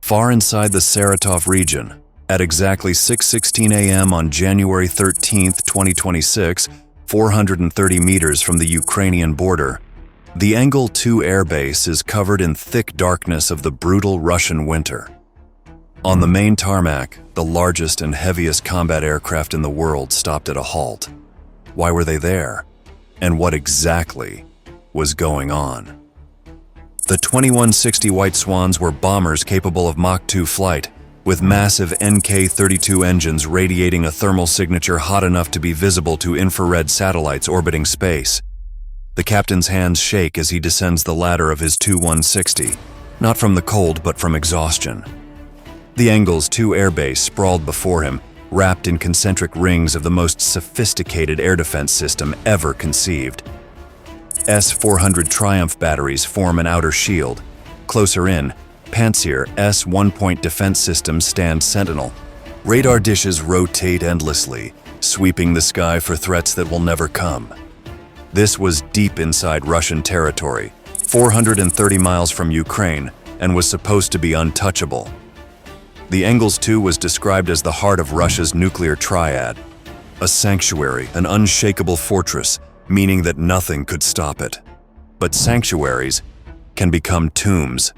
Far inside the Saratov region, at exactly 6:16 a.m. on January 13, 2026, 430 meters from the Ukrainian border, the Engel-2 Air Base is covered in thick darkness of the brutal Russian winter. On the main tarmac, the largest and heaviest combat aircraft in the world stopped at a halt. Why were they there? And what exactly was going on? The 2160 White Swans were bombers capable of Mach 2 flight, with massive NK-32 engines radiating a thermal signature hot enough to be visible to infrared satellites orbiting space. The captain's hands shake as he descends the ladder of his 2160, not from the cold but from exhaustion. The Engels-2 Air Base sprawled before him, wrapped in concentric rings of the most sophisticated air defense system ever conceived. S-400 Triumph batteries form an outer shield. Closer in, Pantsir S one-point defense systems stand sentinel. Radar dishes rotate endlessly, sweeping the sky for threats that will never come. This was deep inside Russian territory, 430 miles from Ukraine, and was supposed to be untouchable. The Engels-2 was described as the heart of Russia's nuclear triad, a sanctuary, an unshakable fortress, meaning that nothing could stop it. But sanctuaries can become tombs.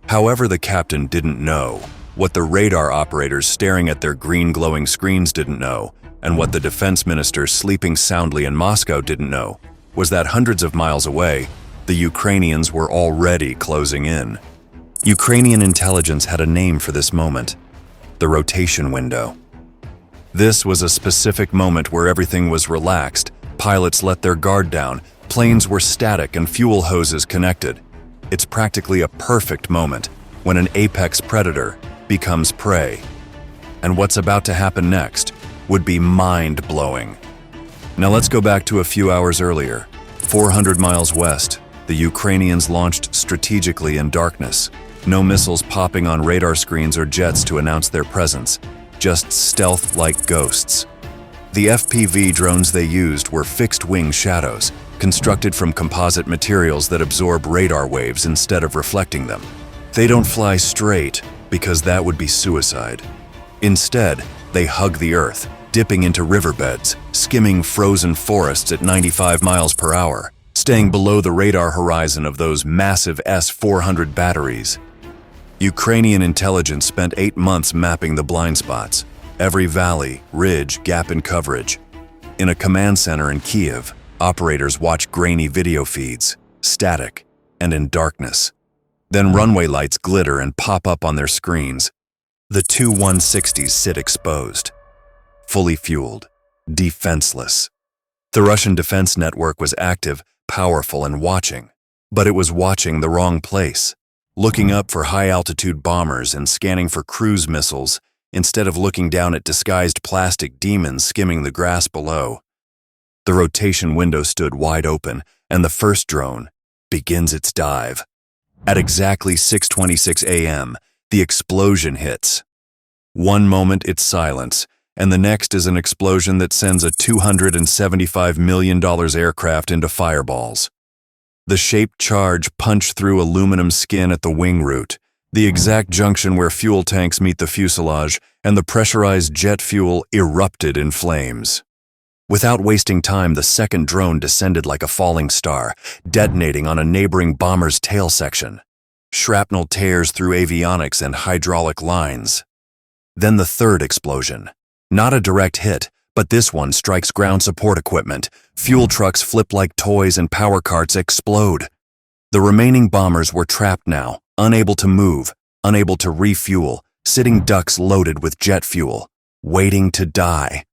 However, the captain didn't know, what the radar operators staring at their green glowing screens didn't know, and what the defense minister sleeping soundly in Moscow didn't know, was that hundreds of miles away, the Ukrainians were already closing in. Ukrainian intelligence had a name for this moment: the rotation window. This was a specific moment where everything was relaxed, pilots let their guard down, planes were static and fuel hoses connected. It's practically a perfect moment when an apex predator becomes prey. And what's about to happen next would be mind-blowing. Now let's go back to a few hours earlier. 400 miles west, the Ukrainians launched strategically in darkness. No missiles popping on radar screens or jets to announce their presence, just stealth like ghosts. The FPV drones they used were fixed-wing shadows, constructed from composite materials that absorb radar waves instead of reflecting them. They don't fly straight, because that would be suicide. Instead, they hug the earth, dipping into riverbeds, skimming frozen forests at 95 miles per hour, staying below the radar horizon of those massive S-400 batteries. Ukrainian intelligence spent 8 months mapping the blind spots, every valley, ridge, gap in coverage. In a command center in Kiev, operators watch grainy video feeds, static, and in darkness. Then runway lights glitter and pop up on their screens. The two 160s sit exposed, fully fueled, defenseless. The Russian defense network was active, powerful, and watching, but it was watching the wrong place, looking up for high-altitude bombers and scanning for cruise missiles instead of looking down at disguised plastic demons skimming the grass below. The rotation window stood wide open, and the first drone begins its dive. At exactly 6:26 a.m., the explosion hits. One moment it's silence, and the next is an explosion that sends a $275 million aircraft into fireballs. The shaped charge punched through aluminum skin at the wing root, the exact junction where fuel tanks meet the fuselage, and the pressurized jet fuel erupted in flames. Without wasting time, the second drone descended like a falling star, detonating on a neighboring bomber's tail section. Shrapnel tears through avionics and hydraulic lines. Then the third explosion. Not a direct hit, but this one strikes ground support equipment. Fuel trucks flip like toys and power carts explode. The remaining bombers were trapped now, unable to move, unable to refuel, sitting ducks loaded with jet fuel, waiting to die.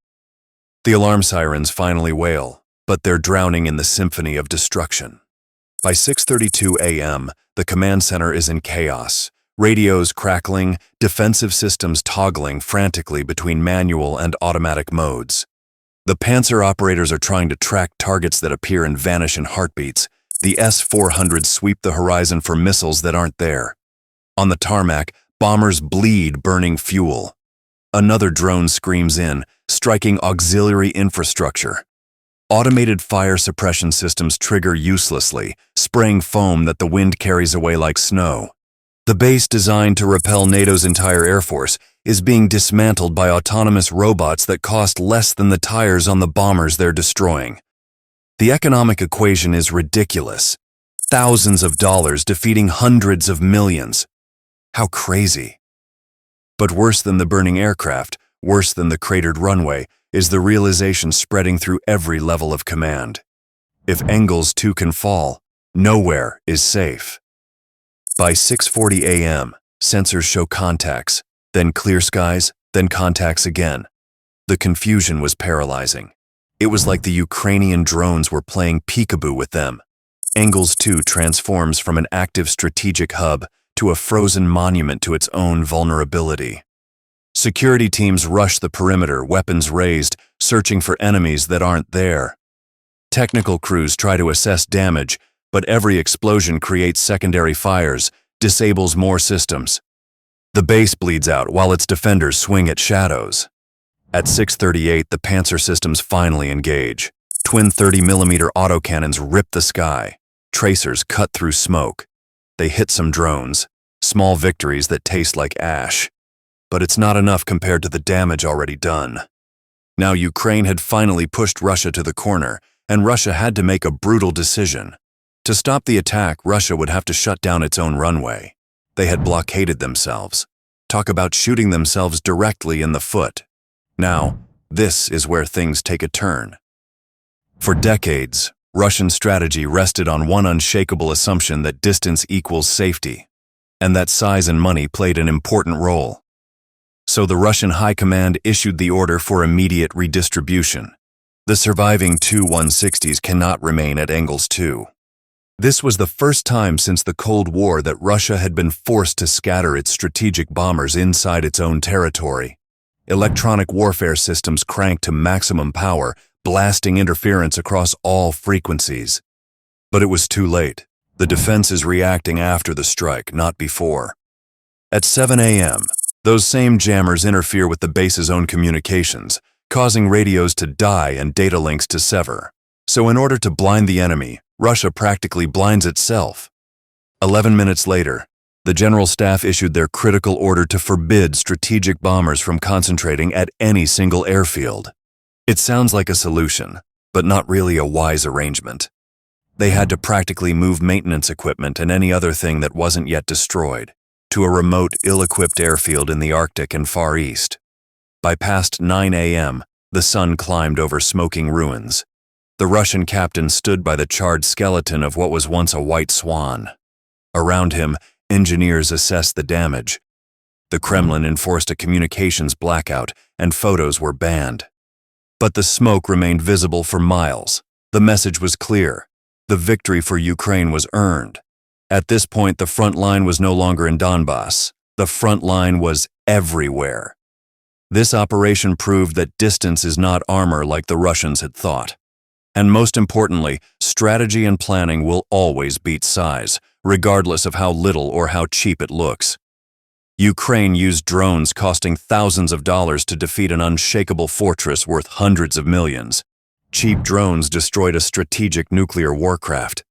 The alarm sirens finally wail, but they're drowning in the symphony of destruction. By 6:32 a.m., the command center is in chaos. Radios crackling, defensive systems toggling frantically between manual and automatic modes. The Pantsir operators are trying to track targets that appear and vanish in heartbeats. The S-400 sweep the horizon for missiles that aren't there. On the tarmac, bombers bleed burning fuel. Another drone screams in, striking auxiliary infrastructure. Automated fire suppression systems trigger uselessly, spraying foam that the wind carries away like snow. The base designed to repel NATO's entire air force is being dismantled by autonomous robots that cost less than the tires on the bombers they're destroying. The economic equation is ridiculous. Thousands of dollars defeating hundreds of millions. How crazy. But worse than the burning aircraft, worse than the cratered runway, is the realization spreading through every level of command. If Engels-2 can fall, nowhere is safe. By 6:40 a.m., sensors show contacts, then clear skies, then contacts again. The confusion was paralyzing. It was like the Ukrainian drones were playing peekaboo with them. Engels-2 transforms from an active strategic hub to a frozen monument to its own vulnerability. Security teams rush the perimeter, weapons raised, searching for enemies that aren't there. Technical crews try to assess damage, but every explosion creates secondary fires, disables more systems. The base bleeds out while its defenders swing at shadows. At 6:38, the Panzer systems finally engage. Twin 30mm autocannons rip the sky. Tracers cut through smoke. They hit some drones, small victories that taste like ash. But it's not enough compared to the damage already done. Now Ukraine had finally pushed Russia to the corner, and Russia had to make a brutal decision. To stop the attack, Russia would have to shut down its own runway. They had blockaded themselves. Talk about shooting themselves directly in the foot. Now, this is where things take a turn. For decades, Russian strategy rested on one unshakable assumption that distance equals safety, and that size and money played an important role. So the Russian High Command issued the order for immediate redistribution. The surviving Tu-160s cannot remain at Engels-2. This was the first time since the Cold War that Russia had been forced to scatter its strategic bombers inside its own territory. Electronic warfare systems cranked to maximum power, blasting interference across all frequencies. But it was too late. The defense is reacting after the strike, not before. At 7 a.m., those same jammers interfere with the base's own communications, causing radios to die and data links to sever. So in order to blind the enemy, Russia practically blinds itself. 11 minutes later, the General Staff issued their critical order to forbid strategic bombers from concentrating at any single airfield. It sounds like a solution, but not really a wise arrangement. They had to practically move maintenance equipment and any other thing that wasn't yet destroyed to a remote, ill-equipped airfield in the Arctic and Far East. By past 9 a.m., the sun climbed over smoking ruins. The Russian captain stood by the charred skeleton of what was once a White Swan. Around him, engineers assessed the damage. The Kremlin enforced a communications blackout, and photos were banned. But the smoke remained visible for miles. The message was clear. The victory for Ukraine was earned. At this point, the front line was no longer in Donbass. The front line was everywhere. This operation proved that distance is not armor like the Russians had thought. And most importantly, strategy and planning will always beat size, regardless of how little or how cheap it looks. Ukraine used drones costing thousands of dollars to defeat an unshakable fortress worth hundreds of millions. Cheap drones destroyed a strategic nuclear warcraft.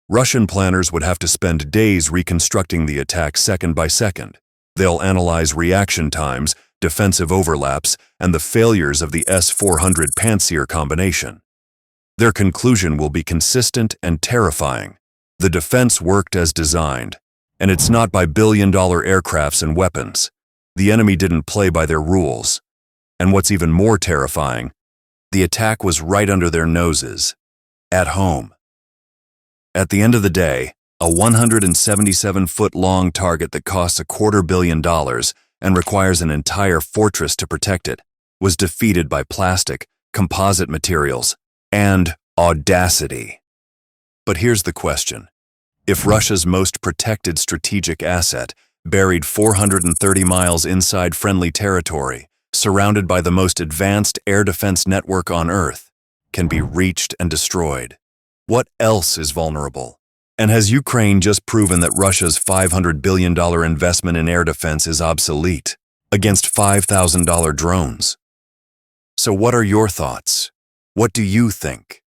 Russian planners would have to spend days reconstructing the attack second by second. They'll analyze reaction times, defensive overlaps, and the failures of the S-400 Pantsir combination. Their conclusion will be consistent and terrifying. The defense worked as designed, and it's not by billion-dollar aircrafts and weapons. The enemy didn't play by their rules. And what's even more terrifying, the attack was right under their noses, at home. At the end of the day, a 177-foot-long target that costs $250 million and requires an entire fortress to protect it was defeated by plastic, composite materials, and audacity. But here's the question. If Russia's most protected strategic asset, buried 430 miles inside friendly territory, surrounded by the most advanced air defense network on Earth, can be reached and destroyed, what else is vulnerable? And has Ukraine just proven that Russia's $500 billion investment in air defense is obsolete against $5,000 drones? So what are your thoughts? What do you think?